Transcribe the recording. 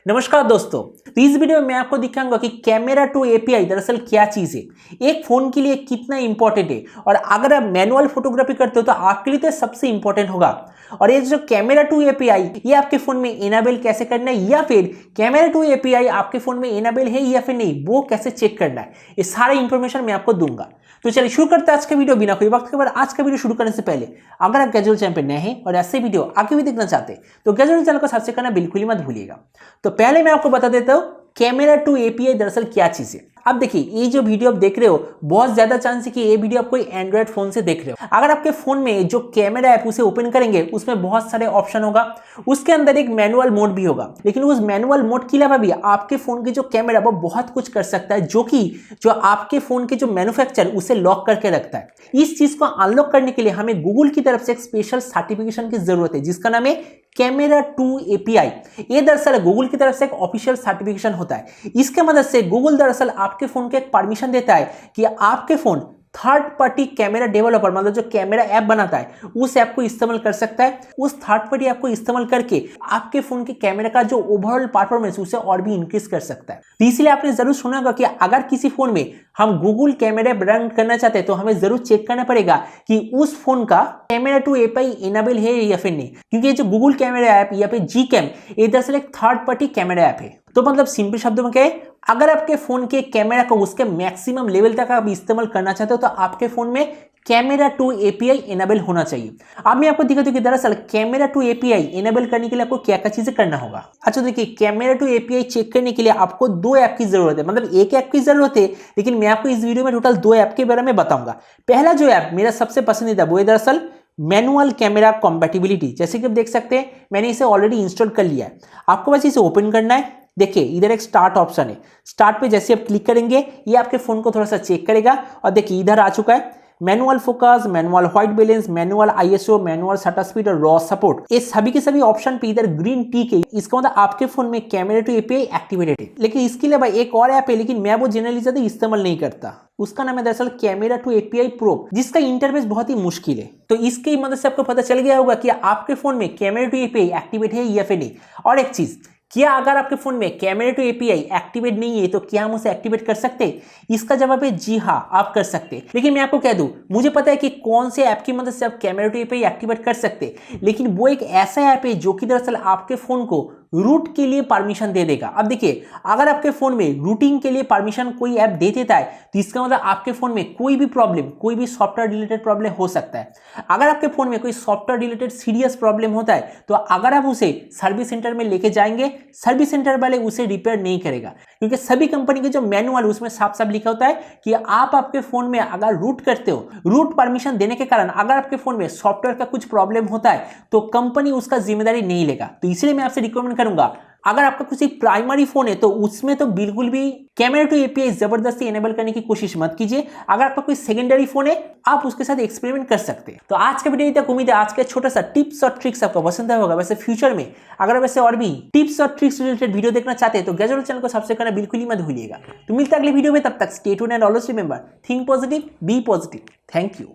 नमस्कार दोस्तों, तो इस वीडियो में मैं आपको दिखाऊंगा कि कैमरा 2 एपीआई दरअसल क्या चीज है, एक फोन के लिए कितना इंपॉर्टेंट है और अगर आप मैनुअल फोटोग्राफी करते हो तो आपके लिए तो सबसे इंपॉर्टेंट होगा। और ये जो कैमरा 2 एपीआई ये आपके फोन में इनेबल कैसे करना है या फिर कैमरा 2 एपीआई आपके फोन में इनेबल है या फिर नहीं वो कैसे चेक करना है, ये सारा इंफॉर्मेशन मैं आपको दूंगा। तो चलिए शुरू करते हैं आज का वीडियो बिना कोई वक्त के बाद। आज का वीडियो शुरू करने से पहले अगर आप गैजेट चैनल पर नए हैं और ऐसे वीडियो आगे भी देखना चाहते हैं तो गैजेट चैनल को सब्सक्राइब करना बिल्कुल ही मत भूलिएगा। तो पहले मैं आपको बता देता हूं कैमरा 2 एपीआई दरअसल क्या चीज है। अब देखिए, ये जो वीडियो आप देख रहे हो बहुत ज्यादा चांस है कि ये वीडियो आप कोई एंड्रॉइड फोन से देख रहे हो। अगर आपके फोन में जो कैमरा ऐप उसे ओपन करेंगे उसमें बहुत सारे ऑप्शन होगा, उसके अंदर एक मैनुअल मोड भी होगा, लेकिन उस मैनुअल मोड के अलावा भी आपके फोन की जो कैमरा वो बहुत कुछ कर सकता है जो आपके फोन के जो मैन्युफैक्चर उसे लॉक करके रखता है। इस चीज को अनलॉक करने के लिए हमें गूगल की तरफ से एक स्पेशल सर्टिफिकेशन की जरूरत है जिसका नाम है कैमरा 2 एपीआई। ये दरअसल गूगल की तरफ से एक ऑफिशियल सर्टिफिकेशन होता है। इसके मदद से गूगल दरअसल आपके फोन को एक परमिशन देता है कि आपके phone third party camera developer मतलब जो कैमरा ऐप बनाता है उस ऐप को इस्तेमाल कर सकता है। उस थर्ड पार्टी ऐप को इस्तेमाल करके आपके फोन के कैमरा का जो ओवरऑल परफॉर्मेंस उसे और भी इंक्रीज कर सकता है। तो इसलिए आपने जरूर सुना होगा कि अगर किसी फोन में हम गूगल कैमरा रन करना चाहते हैं तो हमें जरूर चेक करना पड़ेगा कि उस फोन का कैमरा 2 एपीआई इनेबल है या फिर नहीं, क्योंकि ये जो गूगल कैमरा ऐप या फिर जी कैम ये दरअसल एक थर्ड पार्टी कैमरा ऐप है। तो मतलब सिंपल शब्दों में क्या है, अगर आपके फोन के कैमरा को उसके मैक्सिमम लेवल तक आप इस्तेमाल करना चाहते हो तो आपके फोन में कैमरा 2 एपीआई इनेबल होना चाहिए। अब मैं आपको दिखाता हूं कि दरअसल कैमरा 2 एपीआई इनेबल करने के लिए आपको क्या क्या चीजें करना होगा। अच्छा देखिए, कैमरा 2 एपीआई चेक करने के लिए आपको दो ऐप की जरूरत है, मतलब एक ऐप की जरूरत है, लेकिन मैं आपको इस वीडियो में टोटल दो ऐप के बारे में बताऊंगा। पहला जो ऐप मेरा सबसे पसंदीदा वो है दरअसल मैनुअल कैमरा कॉम्पैटिबिलिटी। जैसे कि आप देख सकते हैं मैंने इसे ऑलरेडी इंस्टॉल कर लिया है। आपको बस इसे ओपन करना है। देखिए इधर एक स्टार्ट ऑप्शन है, स्टार्ट पे जैसे आप क्लिक करेंगे ये आपके फोन को थोड़ा सा चेक करेगा और देखिए इधर आ चुका है manual focus, manual white balance, manual ISO, manual shutter speed और रॉ सपोर्ट। ये सभी के सभी ऑप्शन पे इधर ग्रीन टिक है, इसका मतलब आपके फोन में कैमरा 2 एपीआई एक्टिवेटेड है। लेकिन इसके लिए भाई एक और ऐप है, लेकिन मैं वो जनरली ज्यादा इस्तेमाल नहीं करता, उसका नाम है दरअसल कैमरा 2 एपीआई प्रो, जिसका इंटरफेस बहुत ही मुश्किल है। तो इसकी मदद से आपको पता चल गया होगा कि आपके फोन में कैमरा 2 एपीआई एक्टिवेट है या फिर नहीं। और एक चीज, क्या अगर आपके फोन में कैमरा 2 एपीआई एक्टिवेट नहीं है तो क्या हम उसे एक्टिवेट कर सकते हैं? इसका जवाब है जी हाँ, आप कर सकते हैं। लेकिन मैं आपको कह दूं, मुझे पता है कि कौन से ऐप की मदद से आप कैमरा 2 एपीआई एक्टिवेट कर सकते हैं, लेकिन वो एक ऐसा ऐप है जो कि दरअसल आपके फोन को रूट के लिए परमिशन दे देगा। अब देखिए, अगर आपके फोन में रूटिंग के लिए परमिशन कोई ऐप दे देता है तो इसका मतलब आपके फोन में कोई भी प्रॉब्लम, कोई भी सॉफ्टवेयर रिलेटेड प्रॉब्लम हो सकता है। अगर आपके फोन में कोई सॉफ्टवेयर रिलेटेड सीरियस प्रॉब्लम होता है तो अगर आप उसे सर्विस सेंटर में लेके जाएंगे, सर्विस सेंटर वाले उसे रिपेयर नहीं करेगा, क्योंकि सभी कंपनी के जो मैनुअल उसमें साफ साफ लिखा होता है कि आप आपके फोन में अगर रूट करते हो, रूट परमिशन देने के कारण अगर आपके फोन में सॉफ्टवेयर का कुछ प्रॉब्लम होता है तो कंपनी उसका जिम्मेदारी नहीं लेगा। तो इसलिए मैं आपसे रिकमेंड करूंगा, अगर आपका किसी प्राइमरी फोन है तो उसमें तो बिल्कुल भी कैमरा 2 एपीआई जबरदस्ती एनेबल करने की कोशिश मत कीजिए। अगर आपका कोई सेकेंडरी फोन है आप उसके साथ एक्सपेरिमेंट कर सकते हैं। तो आज का वीडियो तक उम्मीद है आज का छोटा सा टिप्स और ट्रिक्स आपको पसंद आया होगा। वैसे फ्यूचर में अगर वैसे और भी टिप्स और ट्रिक्स रिलेटेड वीडियो देखना चाहते हैं तो गैजेट चैनल को सब्सक्राइब करना बिल्कुल ही मत भूलिएगा। तो मिलते हैं अगले वीडियो में, तब तक stay tuned and always remember, think positive, be positive. Thank you.